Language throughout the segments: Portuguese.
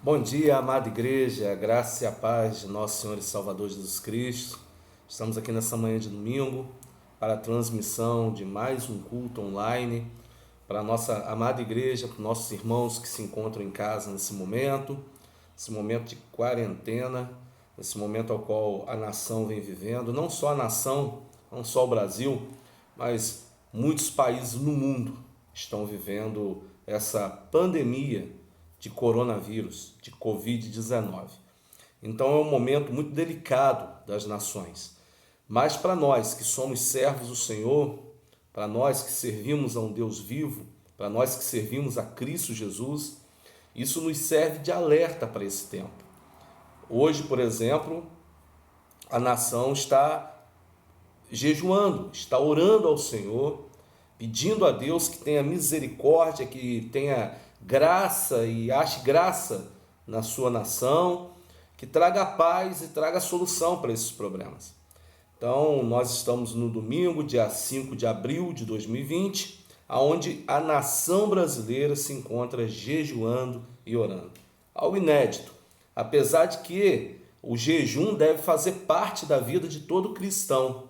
Bom dia, amada igreja, a graça e a paz de nosso Senhor e Salvador Jesus Cristo. Estamos aqui nessa manhã de domingo para a transmissão de mais um culto online para a nossa amada igreja, para os nossos irmãos que se encontram em casa nesse momento de quarentena, nesse momento ao qual a nação vem vivendo, não só a nação, não só o Brasil, mas muitos países no mundo estão vivendo essa pandemia de coronavírus, de Covid-19. Então é um momento muito delicado das nações. Mas para nós que somos servos do Senhor, para nós que servimos a um Deus vivo, para nós que servimos a Cristo Jesus, isso nos serve de alerta para esse tempo. Hoje, por exemplo, a nação está jejuando, está orando ao Senhor, pedindo a Deus que tenha misericórdia, que tenha graça e ache graça na sua nação, que traga paz e traga solução para esses problemas. Então, nós estamos no domingo, dia 5 de abril de 2020, onde a nação brasileira se encontra jejuando e orando. Algo inédito, apesar de que o jejum deve fazer parte da vida de todo cristão.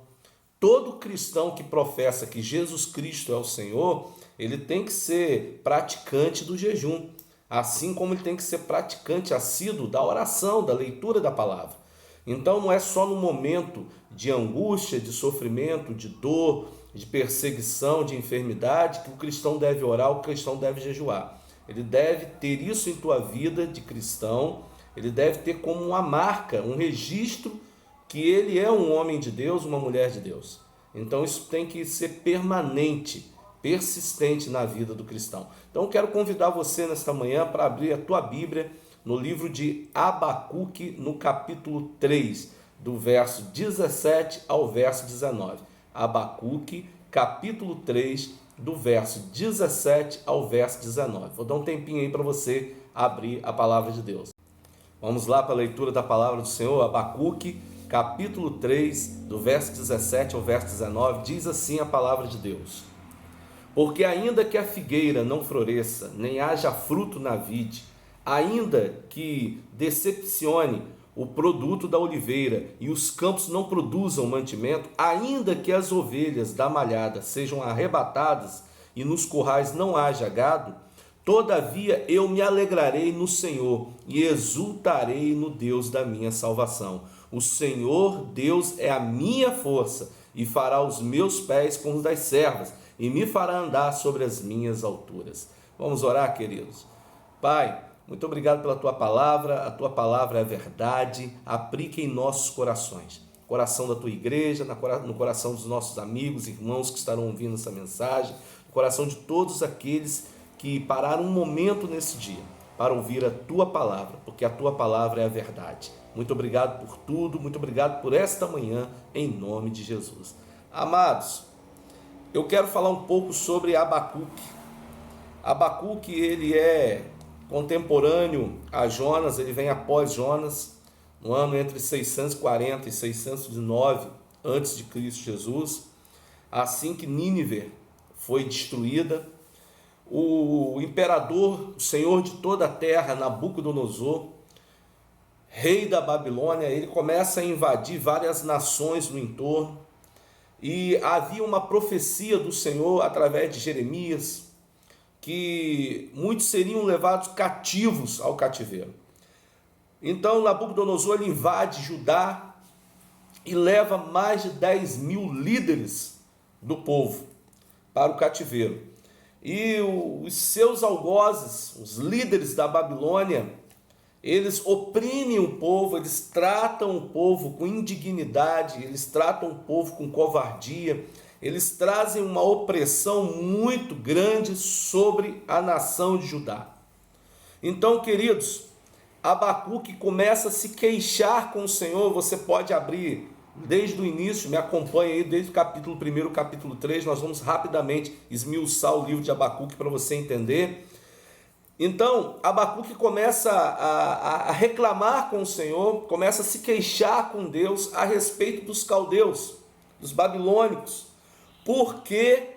Todo cristão que professa que Jesus Cristo é o Senhor, ele tem que ser praticante do jejum, assim como ele tem que ser praticante assíduo da oração, da leitura da palavra. Então não é só no momento de angústia, de sofrimento, de dor, de perseguição, de enfermidade que o cristão deve orar, o cristão deve jejuar. Ele deve ter isso em tua vida de cristão, ele deve ter como uma marca, um registro que ele é um homem de Deus, uma mulher de Deus. Então isso tem que ser permanente, persistente na vida do cristão. Então eu quero convidar você nesta manhã para abrir a tua Bíblia no livro de Abacuque, no capítulo 3, do verso 17 ao verso 19. Abacuque, capítulo 3, do verso 17 ao verso 19. Vou dar um tempinho aí para você abrir a palavra de Deus. Vamos lá para a leitura da palavra do Senhor. Abacuque, capítulo 3, do verso 17 ao verso 19, diz assim a palavra de Deus: Porque ainda que a figueira não floresça, nem haja fruto na vide, ainda que decepcione o produto da oliveira e os campos não produzam mantimento, ainda que as ovelhas da malhada sejam arrebatadas e nos currais não haja gado, todavia eu me alegrarei no Senhor e exultarei no Deus da minha salvação. O Senhor Deus é a minha força e fará os meus pés como os das servas e me fará andar sobre as minhas alturas. Vamos orar, queridos. Pai, muito obrigado pela tua palavra, a tua palavra é a verdade, aplique em nossos corações. Coração da tua igreja, no coração dos nossos amigos, irmãos que estarão ouvindo essa mensagem, no coração de todos aqueles que pararam um momento nesse dia para ouvir a tua palavra, porque a tua palavra é a verdade. Muito obrigado por tudo, muito obrigado por esta manhã, em nome de Jesus. Amados, eu quero falar um pouco sobre Abacuque. Abacuque, ele é contemporâneo a Jonas, ele vem após Jonas, no ano entre 640 e 609 a.C., assim que Nínive foi destruída. O imperador, o senhor de toda a terra, Nabucodonosor, rei da Babilônia, ele começa a invadir várias nações no entorno, e havia uma profecia do Senhor através de Jeremias, que muitos seriam levados cativos ao cativeiro. Então Nabucodonosor ele invade Judá e leva mais de 10.000 líderes do povo para o cativeiro. E os seus algozes, os líderes da Babilônia, eles oprimem o povo, eles tratam o povo com indignidade, eles tratam o povo com covardia, eles trazem uma opressão muito grande sobre a nação de Judá. Então, queridos, Abacuque começa a se queixar com o Senhor. Você pode abrir desde o início, me acompanha aí desde o capítulo 1, capítulo 3, nós vamos rapidamente esmiuçar o livro de Abacuque para você entender. Então, Abacuque começa a reclamar com o Senhor, começa a se queixar com Deus a respeito dos caldeus, dos babilônicos. Por que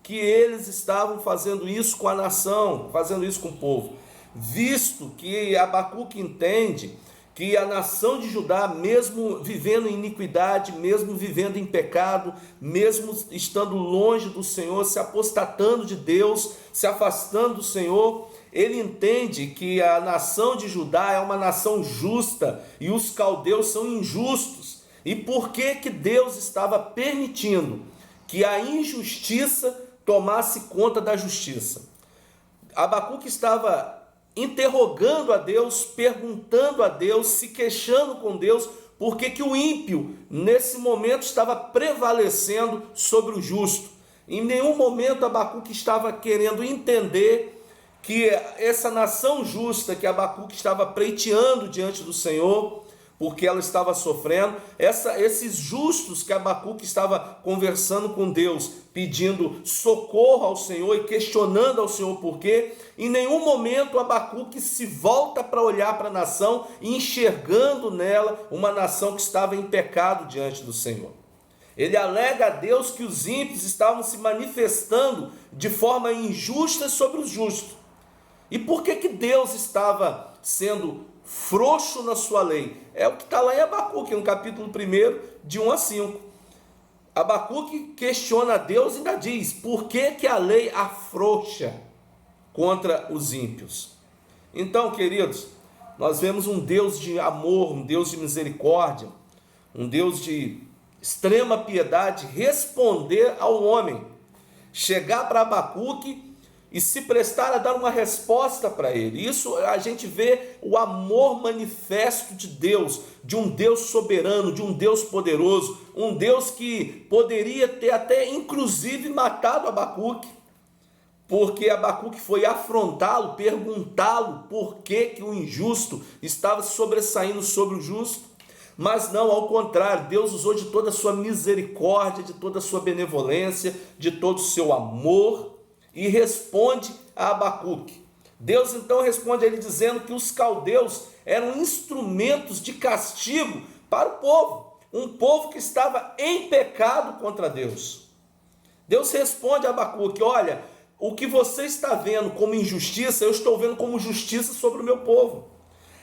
eles estavam fazendo isso com a nação, fazendo isso com o povo? visto que Abacuque entende que a nação de Judá, mesmo vivendo em iniquidade, mesmo vivendo em pecado, mesmo estando longe do Senhor, se apostatando de Deus, se afastando do Senhor, ele entende que a nação de Judá é uma nação justa e os caldeus são injustos. E por que Deus estava permitindo que a injustiça tomasse conta da justiça? Abacuque estava interrogando a Deus, perguntando a Deus, se queixando com Deus, porque que o ímpio, nesse momento, estava prevalecendo sobre o justo. Em nenhum momento Abacuque estava querendo entender que essa nação justa que Abacuque estava pleiteando diante do Senhor, porque ela estava sofrendo, esses justos que Abacuque estava conversando com Deus, pedindo socorro ao Senhor e questionando ao Senhor por quê, em nenhum momento Abacuque se volta para olhar para a nação, enxergando nela uma nação que estava em pecado diante do Senhor. Ele alega a Deus que os ímpios estavam se manifestando de forma injusta sobre os justos. E por que Deus estava sendo frouxo na sua lei? É o que está lá em Abacuque, no capítulo 1, de 1 a 5. Abacuque questiona a Deus e ainda diz: por que a lei afrouxa contra os ímpios? Então, queridos, nós vemos um Deus de amor, um Deus de misericórdia, um Deus de extrema piedade responder ao homem, chegar para Abacuque e se prestar a dar uma resposta para ele. Isso a gente vê o amor manifesto de Deus, de um Deus soberano, de um Deus poderoso, um Deus que poderia ter até inclusive matado Abacuque, porque Abacuque foi afrontá-lo, perguntá-lo por que o injusto estava sobressaindo sobre o justo. Mas não, ao contrário, Deus usou de toda a sua misericórdia, de toda a sua benevolência, de todo o seu amor, e responde a Abacuque. Deus então responde a ele dizendo que os caldeus eram instrumentos de castigo para o povo, um povo que estava em pecado contra Deus. Deus responde a Abacuque: olha, o que você está vendo como injustiça, eu estou vendo como justiça sobre o meu povo.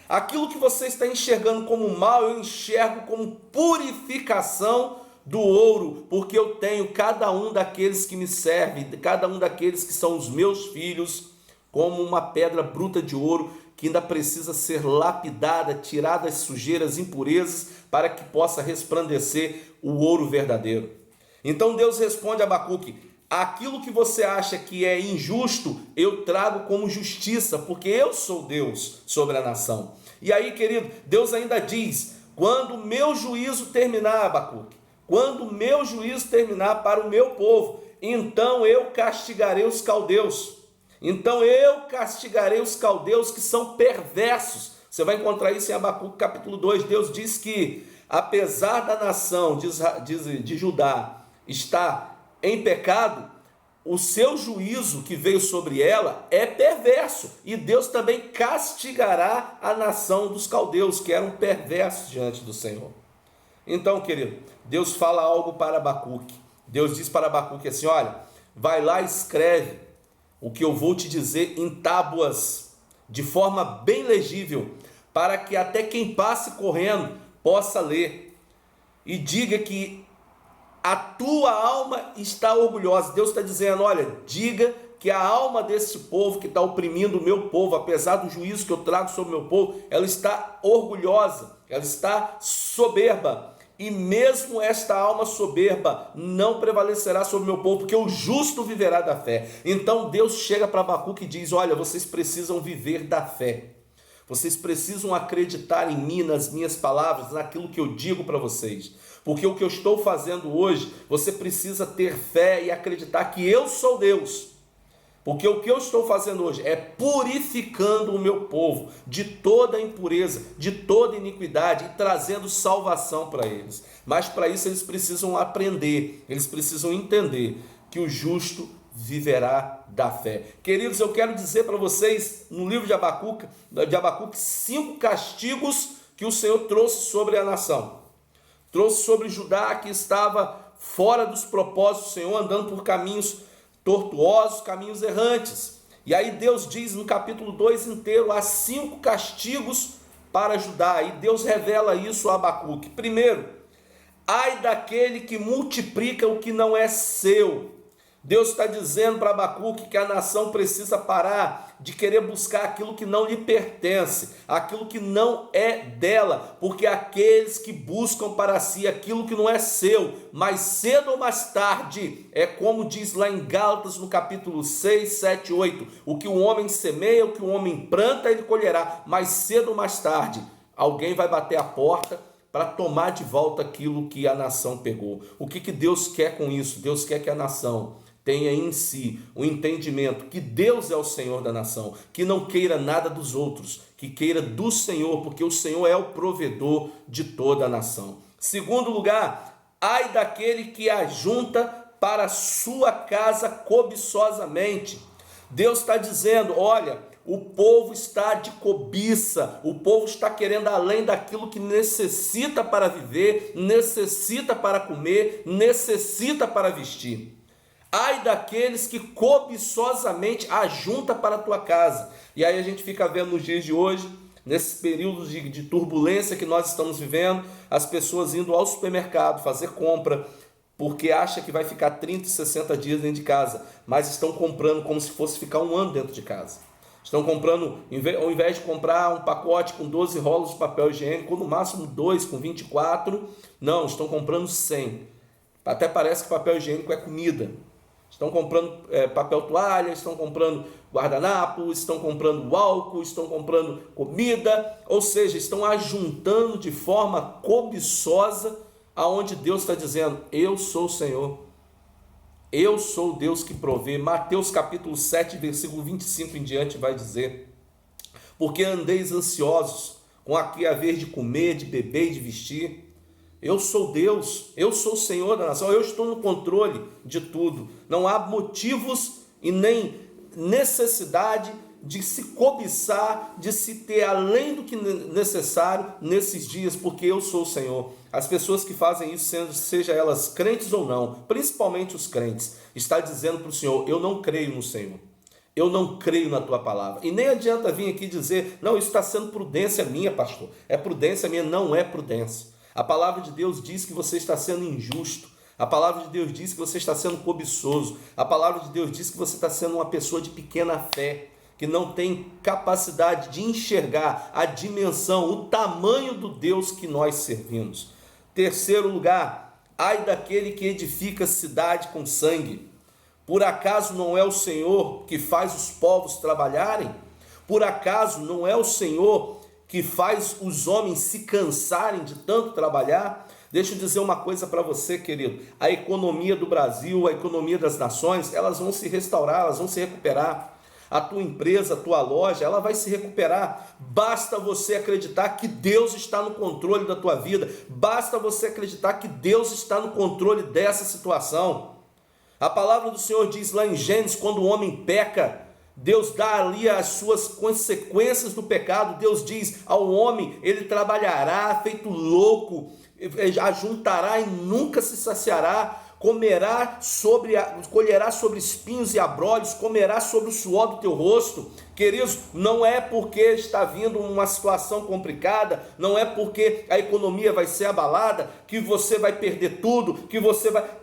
Aquilo que você está enxergando como mal, eu enxergo como purificação do ouro, porque eu tenho cada um daqueles que me servem, cada um daqueles que são os meus filhos, como uma pedra bruta de ouro, que ainda precisa ser lapidada, tirada as sujeiras, impurezas, para que possa resplandecer o ouro verdadeiro. Então Deus responde a Abacuque: aquilo que você acha que é injusto, eu trago como justiça, porque eu sou Deus sobre a nação. E aí, querido, Deus ainda diz: quando o meu juízo terminar, Abacuque, quando o meu juízo terminar para o meu povo, então eu castigarei os caldeus. Então eu castigarei os caldeus que são perversos. Você vai encontrar isso em Abacuque capítulo 2. Deus diz que, apesar da nação de Judá estar em pecado, o seu juízo que veio sobre ela é perverso. E Deus também castigará a nação dos caldeus, que eram perversos diante do Senhor. Então, querido, Deus fala algo para Abacuque. Deus diz para Abacuque assim: olha, vai lá e escreve o que eu vou te dizer em tábuas, de forma bem legível, para que até quem passe correndo possa ler. E diga que a tua alma está orgulhosa. Deus está dizendo: olha, diga que a alma desse povo que está oprimindo o meu povo, apesar do juízo que eu trago sobre o meu povo, ela está orgulhosa, ela está soberba. E mesmo esta alma soberba não prevalecerá sobre o meu povo, porque o justo viverá da fé. Então Deus chega para Abacuque e diz: olha, vocês precisam viver da fé. Vocês precisam acreditar em mim, nas minhas palavras, naquilo que eu digo para vocês. Porque o que eu estou fazendo hoje, você precisa ter fé e acreditar que eu sou Deus. Porque o que eu estou fazendo hoje é purificando o meu povo de toda impureza, de toda iniquidade, e trazendo salvação para eles. Mas para isso eles precisam aprender, eles precisam entender que o justo viverá da fé. Queridos, eu quero dizer para vocês, no livro de Abacuque, 5 castigos que o Senhor trouxe sobre a nação. Trouxe sobre Judá, que estava fora dos propósitos do Senhor, andando por caminhos tortuosos, caminhos errantes. E aí Deus diz no capítulo 2 inteiro, há 5 castigos para Judá, e Deus revela isso a Abacuque. Primeiro, ai daquele que multiplica o que não é seu. Deus está dizendo para Abacuque que a nação precisa parar de querer buscar aquilo que não lhe pertence, aquilo que não é dela, porque aqueles que buscam para si aquilo que não é seu, mais cedo ou mais tarde, é como diz lá em Gálatas no capítulo 6, 7, 8, o que o homem semeia, o que o homem planta, ele colherá, mais cedo ou mais tarde, alguém vai bater a porta para tomar de volta aquilo que a nação pegou. O que Deus quer com isso? Deus quer que a nação tenha em si o entendimento que Deus é o Senhor da nação, que não queira nada dos outros, que queira do Senhor, porque o Senhor é o provedor de toda a nação. Segundo lugar, ai daquele que ajunta para sua casa cobiçosamente. Deus está dizendo, olha, o povo está de cobiça, o povo está querendo além daquilo que necessita para viver, necessita para comer, necessita para vestir. Ai daqueles que cobiçosamente ajunta para a tua casa. E aí a gente fica vendo nos dias de hoje, nesses períodos de turbulência que nós estamos vivendo, as pessoas indo ao supermercado fazer compra, porque acha que vai ficar 30, 60 dias dentro de casa, mas estão comprando como se fosse ficar um ano dentro de casa. Estão comprando, ao invés de comprar um pacote com 12 rolos de papel higiênico, ou no máximo 2 com 24, não, estão comprando 100. Até parece que papel higiênico é comida. Estão comprando papel toalha, estão comprando guardanapo, estão comprando álcool, estão comprando comida, ou seja, estão ajuntando de forma cobiçosa, aonde Deus está dizendo, eu sou o Senhor, eu sou o Deus que provê. Mateus capítulo 7, versículo 25 em diante vai dizer, porque andeis ansiosos com a que haver de comer, de beber e de vestir. Eu sou Deus, eu sou o Senhor da nação, eu estou no controle de tudo. Não há motivos e nem necessidade de se cobiçar, de se ter além do que necessário nesses dias, porque eu sou o Senhor. As pessoas que fazem isso, seja elas crentes ou não, principalmente os crentes, está dizendo para o Senhor, eu não creio no Senhor. Eu não creio na tua palavra. E nem adianta vir aqui dizer, não, isso está sendo prudência minha, pastor. É prudência minha, não é prudência. A palavra de Deus diz que você está sendo injusto. A palavra de Deus diz que você está sendo cobiçoso. A palavra de Deus diz que você está sendo uma pessoa de pequena fé, que não tem capacidade de enxergar a dimensão, o tamanho do Deus que nós servimos. Terceiro lugar, ai daquele que edifica cidade com sangue. Por acaso não é o Senhor que faz os povos trabalharem? Por acaso não é o Senhor que faz os homens se cansarem de tanto trabalhar? Deixa eu dizer uma coisa para você, querido. A economia do Brasil, a economia das nações, elas vão se restaurar, elas vão se recuperar. A tua empresa, a tua loja, ela vai se recuperar. Basta você acreditar que Deus está no controle da tua vida. Basta você acreditar que Deus está no controle dessa situação. A palavra do Senhor diz lá em Gênesis, quando o homem peca, Deus dá ali as suas consequências do pecado. Deus diz ao homem, ele trabalhará feito louco, ajuntará e nunca se saciará, colherá sobre espinhos e abrolhos, comerá sobre o suor do teu rosto. Queridos, não é porque está vindo uma situação complicada, não é porque a economia vai ser abalada, que você vai perder tudo,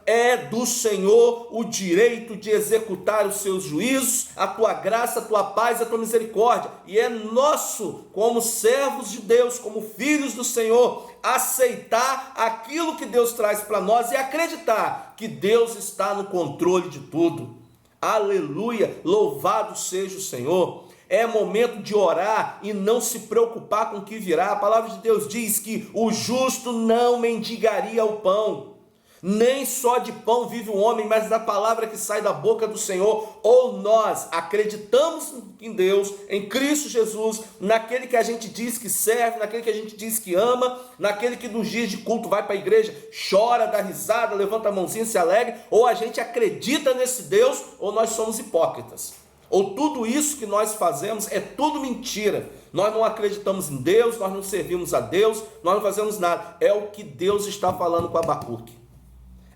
é do Senhor o direito de executar os seus juízos, a tua graça, a tua paz, a tua misericórdia, e é nosso, como servos de Deus, como filhos do Senhor, aceitar aquilo que Deus traz para nós e acreditar que Deus está no controle de tudo. Aleluia, louvado seja o Senhor. É momento de orar e não se preocupar com o que virá. A palavra de Deus diz que o justo não mendigaria o pão. Nem só de pão vive o homem, mas da palavra que sai da boca do Senhor. Ou nós acreditamos em Deus, em Cristo Jesus, naquele que a gente diz que serve, naquele que a gente diz que ama, naquele que nos dias de culto vai para a igreja, chora, dá risada, levanta a mãozinha e se alegra. Ou a gente acredita nesse Deus, ou nós somos hipócritas. Ou tudo isso que nós fazemos é tudo mentira. Nós não acreditamos em Deus, nós não servimos a Deus, nós não fazemos nada. É o que Deus está falando com Abacuque.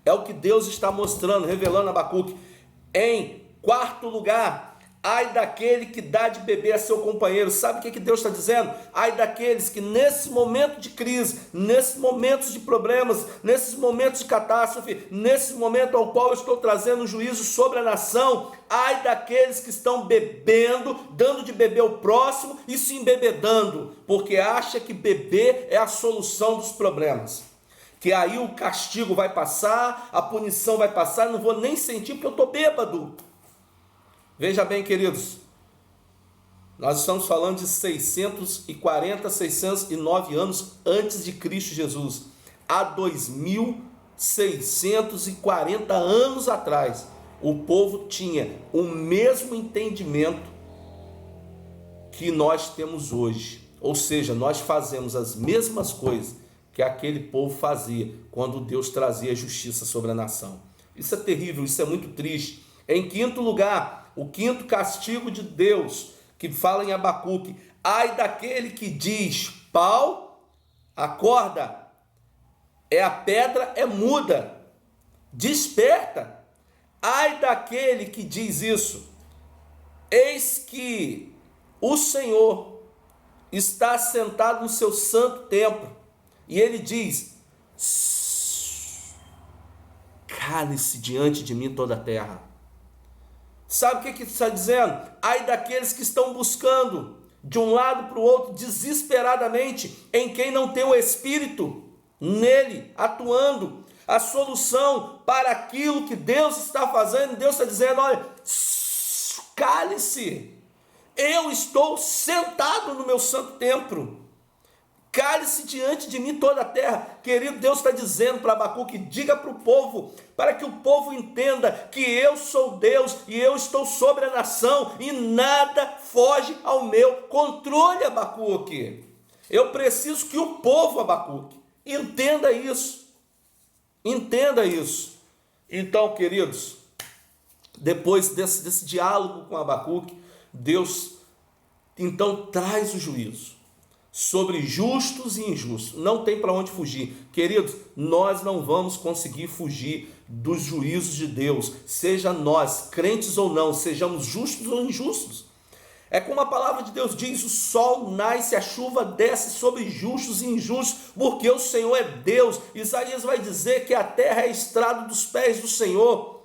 É o que Deus está mostrando, revelando a Abacuque. Em quarto lugar, Ai daquele que dá de beber a seu companheiro. Sabe o que Deus está dizendo? Ai daqueles que nesse momento de crise, nesses momentos de problemas, nesses momentos de catástrofe, nesse momento ao qual eu estou trazendo um juízo sobre a nação, ai daqueles que estão bebendo, dando de beber ao próximo e se embebedando, porque acha que beber é a solução dos problemas. Que aí o castigo vai passar, a punição vai passar, não vou nem sentir porque eu estou bêbado. Veja bem, queridos, nós estamos falando de 609 anos antes de Cristo Jesus. Há 2640 anos atrás, o povo tinha o mesmo entendimento que nós temos hoje. Ou seja, nós fazemos as mesmas coisas que aquele povo fazia quando Deus trazia justiça sobre a nação. Isso é terrível, isso é muito triste. Em quinto lugar, o quinto castigo de Deus, que fala em Abacuque: ai daquele que diz, pau, acorda, a pedra é muda, desperta. Ai daquele que diz isso, eis que o Senhor está sentado no seu santo templo, e ele diz: cale-se diante de mim toda a terra. Sabe o que está dizendo? Ai daqueles que estão buscando de um lado para o outro desesperadamente em quem não tem o Espírito nele atuando. A solução para aquilo que Deus está fazendo, Deus está dizendo: olha, cale-se, eu estou sentado no meu santo templo. Cale-se diante de mim toda a terra. Querido, Deus está dizendo para Abacuque: diga para o povo, para que o povo entenda que eu sou Deus e eu estou sobre a nação e nada foge ao meu controle, Abacuque. Eu preciso que o povo, Abacuque, entenda isso. Entenda isso. Então, queridos, depois desse diálogo com Abacuque, Deus então traz o juízo sobre justos e injustos. Não tem para onde fugir. Queridos, nós não vamos conseguir fugir dos juízos de Deus, seja nós, crentes ou não, sejamos justos ou injustos. É como a palavra de Deus diz: o sol nasce, a chuva desce sobre justos e injustos, porque o Senhor é Deus. Isaías vai dizer que a terra é estrado dos pés do Senhor.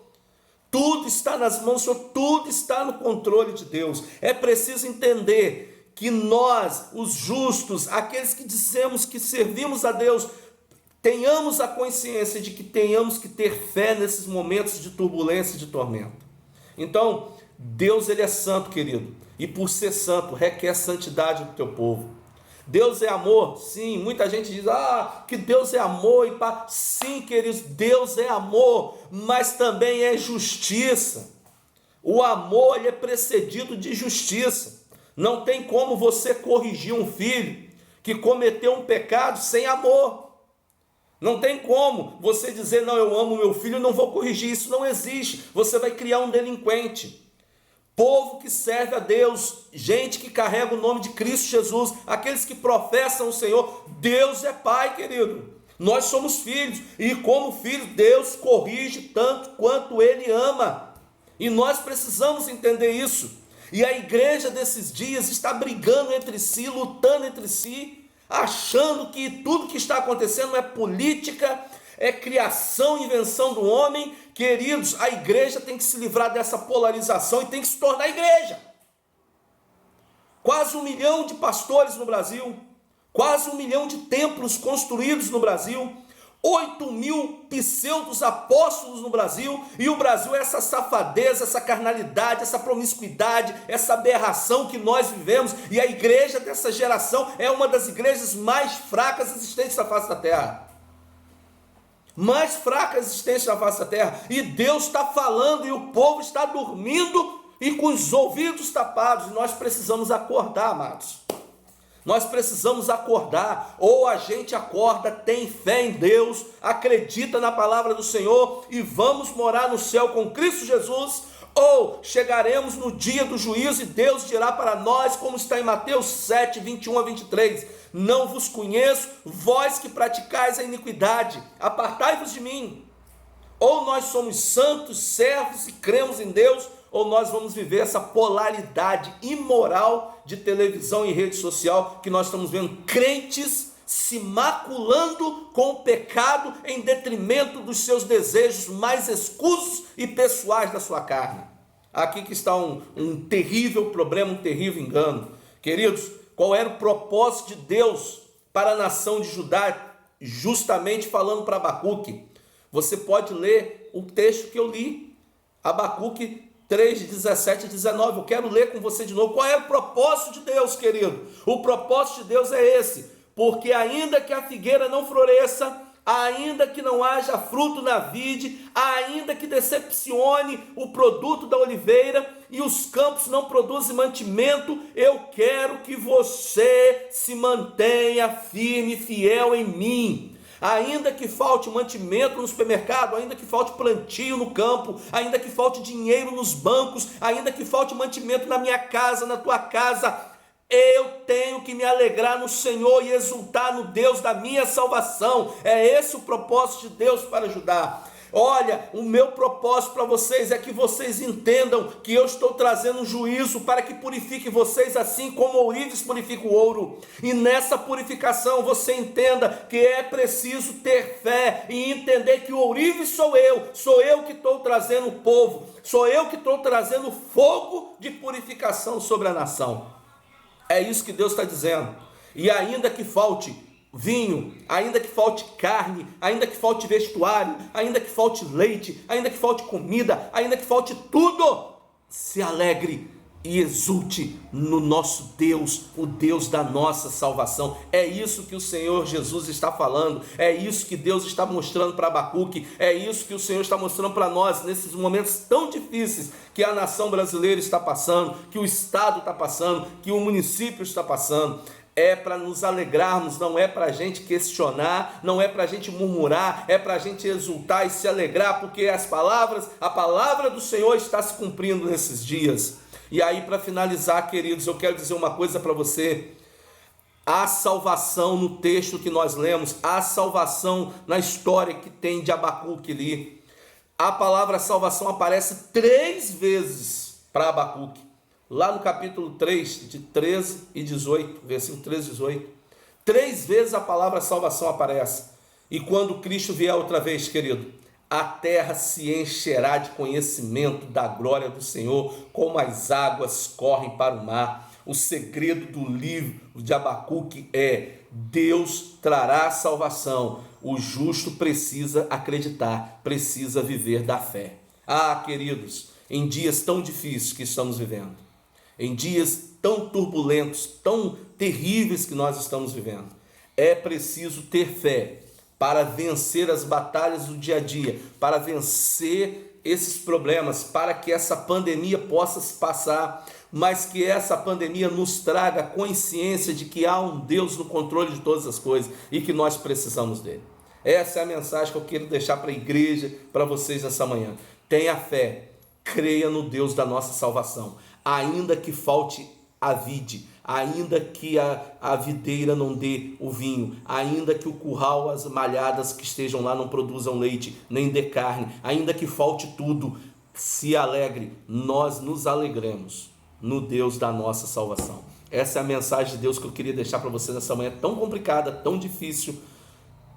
Tudo está nas mãos do Senhor, tudo está no controle de Deus. É preciso entender que nós, os justos, aqueles que dizemos que servimos a Deus, tenhamos a consciência de que tenhamos que ter fé nesses momentos de turbulência e de tormento. Então, Deus, ele é santo, querido, e por ser santo, requer santidade do teu povo. Deus é amor? Sim. Muita gente diz que Deus é amor, sim, queridos, Deus é amor, mas também é justiça. O amor, ele é precedido de justiça. Não tem como você corrigir um filho que cometeu um pecado sem amor. Não tem como você dizer: não, eu amo meu filho, não vou corrigir. Isso não existe. Você vai criar um delinquente. Povo que serve a Deus, gente que carrega o nome de Cristo Jesus, aqueles que professam o Senhor. Deus é Pai, querido. Nós somos filhos, e como filhos, Deus corrige tanto quanto Ele ama. E nós precisamos entender isso. E a igreja desses dias está brigando entre si, lutando entre si, achando que tudo que está acontecendo é política, é criação e invenção do homem. Queridos, a igreja tem que se livrar dessa polarização e tem que se tornar igreja. Quase 1 milhão de pastores no Brasil, quase 1 milhão de templos construídos no Brasil, 8.000 pseudos apóstolos no Brasil, e o Brasil é essa safadeza, essa carnalidade, essa promiscuidade, essa aberração que nós vivemos, e a igreja dessa geração é uma das igrejas mais fracas existentes na face da terra. Mais fracas existentes na face da terra, e Deus está falando e o povo está dormindo e com os ouvidos tapados, e nós precisamos acordar, amados. Nós precisamos acordar. Ou a gente acorda, tem fé em Deus, acredita na palavra do Senhor e vamos morar no céu com Cristo Jesus, ou chegaremos no dia do juízo e Deus dirá para nós, como está em Mateus 7, 21 a 23, não vos conheço, vós que praticais a iniquidade, apartai-vos de mim. Ou nós somos santos, servos e cremos em Deus, ou nós vamos viver essa polaridade imoral de televisão e rede social, que nós estamos vendo crentes se maculando com o pecado em detrimento dos seus desejos mais escusos e pessoais da sua carne. Aqui que está um terrível problema, um terrível engano. Queridos, qual era o propósito de Deus para a nação de Judá, justamente falando para Abacuque? Você pode ler o texto que eu li, Abacuque 3, 17 e 19. Eu quero ler com você de novo. Qual é o propósito de Deus, querido? O propósito de Deus é esse: porque ainda que a figueira não floresça, ainda que não haja fruto na vide, ainda que decepcione o produto da oliveira e os campos não produzem mantimento, eu quero que você se mantenha firme e fiel em mim. Ainda que falte mantimento no supermercado, ainda que falte plantio no campo, ainda que falte dinheiro nos bancos, ainda que falte mantimento na minha casa, na tua casa, eu tenho que me alegrar no Senhor e exultar no Deus da minha salvação. É esse o propósito de Deus para ajudar. Olha, o meu propósito para vocês é que vocês entendam que eu estou trazendo um juízo para que purifique vocês, assim como o ourives purifica o ouro. E nessa purificação você entenda que é preciso ter fé e entender que o ourives sou eu que estou trazendo o povo, sou eu que estou trazendo fogo de purificação sobre a nação. É isso que Deus está dizendo. E ainda que falte vinho, ainda que falte carne, ainda que falte vestuário, ainda que falte leite, ainda que falte comida, ainda que falte tudo, se alegre e exulte no nosso Deus, o Deus da nossa salvação. É isso que o Senhor Jesus está falando, é isso que Deus está mostrando para Abacuque, é isso que o Senhor está mostrando para nós nesses momentos tão difíceis que a nação brasileira está passando, que o Estado está passando, que o município está passando. É para nos alegrarmos, não é para a gente questionar, não é para a gente murmurar, é para a gente exultar e se alegrar, porque a palavra do Senhor está se cumprindo nesses dias. E aí, para finalizar, queridos, eu quero dizer uma coisa para você: há salvação no texto que nós lemos, há salvação na história que tem de Abacuque ali. A palavra salvação aparece 3 vezes para Abacuque. Lá no capítulo 3, de 13 e 18, versículo 13 e 18, 3 vezes a palavra salvação aparece. E quando Cristo vier outra vez, querido, a terra se encherá de conhecimento da glória do Senhor, como as águas correm para o mar. O segredo do livro de Abacuque é: Deus trará salvação. O justo precisa acreditar, precisa viver da fé. Ah, queridos, em dias tão difíceis que estamos vivendo, em dias tão turbulentos, tão terríveis que nós estamos vivendo, é preciso ter fé para vencer as batalhas do dia a dia, para vencer esses problemas, para que essa pandemia possa se passar, mas que essa pandemia nos traga consciência de que há um Deus no controle de todas as coisas e que nós precisamos dele. Essa é a mensagem que eu quero deixar para a igreja, para vocês nessa manhã. Tenha fé, creia no Deus da nossa salvação. Ainda que falte a vide, ainda que a videira não dê o vinho, ainda que o curral, as malhadas que estejam lá não produzam leite, nem dê carne, ainda que falte tudo, se alegre, nós nos alegremos no Deus da nossa salvação. Essa é a mensagem de Deus que eu queria deixar para você nessa manhã tão complicada, tão difícil,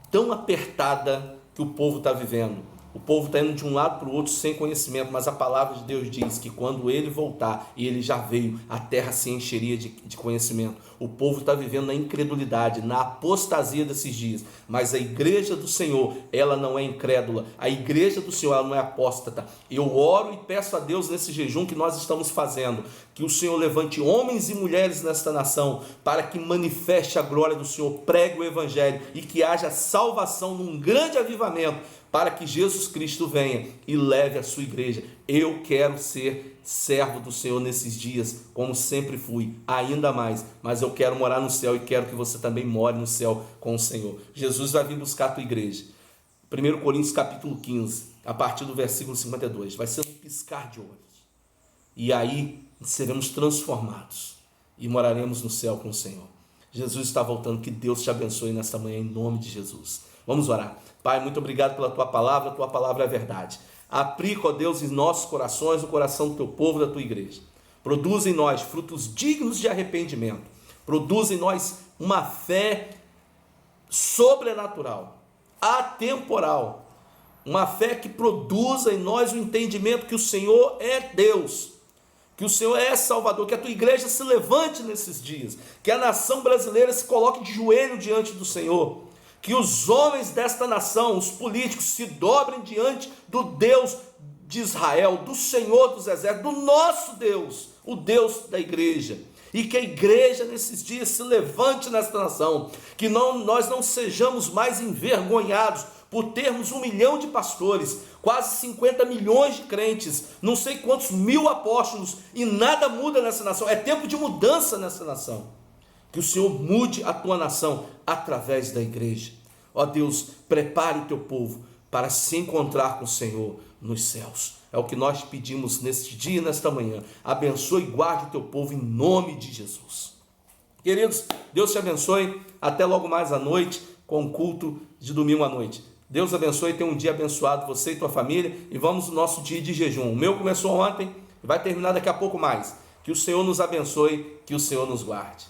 tão apertada que o povo está vivendo. O povo está indo de um lado para o outro sem conhecimento, mas a palavra de Deus diz que quando ele voltar, e ele já veio, a terra se encheria de conhecimento. O povo está vivendo na incredulidade, na apostasia desses dias, mas a igreja do Senhor, ela não é incrédula, a igreja do Senhor, ela não é apóstata. Eu oro e peço a Deus nesse jejum que nós estamos fazendo, que o Senhor levante homens e mulheres nesta nação, para que manifeste a glória do Senhor, pregue o evangelho e que haja salvação num grande avivamento, para que Jesus Cristo venha e leve a sua igreja. Eu quero ser servo do Senhor nesses dias, como sempre fui, ainda mais, mas eu quero morar no céu e quero que você também more no céu com o Senhor. Jesus vai vir buscar a tua igreja. 1 Coríntios capítulo 15, a partir do versículo 52, vai ser um piscar de olhos. E aí seremos transformados e moraremos no céu com o Senhor. Jesus está voltando, que Deus te abençoe nesta manhã em nome de Jesus. Vamos orar. Pai, muito obrigado pela tua palavra é verdade. Aplica, ó Deus, em nossos corações, no coração do teu povo, da tua igreja. Produz em nós frutos dignos de arrependimento. Produz em nós uma fé sobrenatural, atemporal. Uma fé que produza em nós o entendimento que o Senhor é Deus, que o Senhor é Salvador, que a tua igreja se levante nesses dias, que a nação brasileira se coloque de joelho diante do Senhor, que os homens desta nação, os políticos, se dobrem diante do Deus de Israel, do Senhor dos exércitos, do nosso Deus, o Deus da igreja, e que a igreja nesses dias se levante nesta nação, que nós não sejamos mais envergonhados por termos 1 milhão de pastores, quase 50 milhões de crentes, não sei quantos mil apóstolos, e nada muda nessa nação. É tempo de mudança nessa nação. Que o Senhor mude a tua nação através da igreja. Ó Deus, prepare o teu povo para se encontrar com o Senhor nos céus. É o que nós pedimos neste dia e nesta manhã. Abençoe e guarde o teu povo em nome de Jesus. Queridos, Deus te abençoe. Até logo mais à noite com o culto de domingo à noite. Deus abençoe, tenha um dia abençoado, você e tua família, e vamos no nosso dia de jejum. O meu começou ontem, vai terminar daqui a pouco mais. Que o Senhor nos abençoe, que o Senhor nos guarde.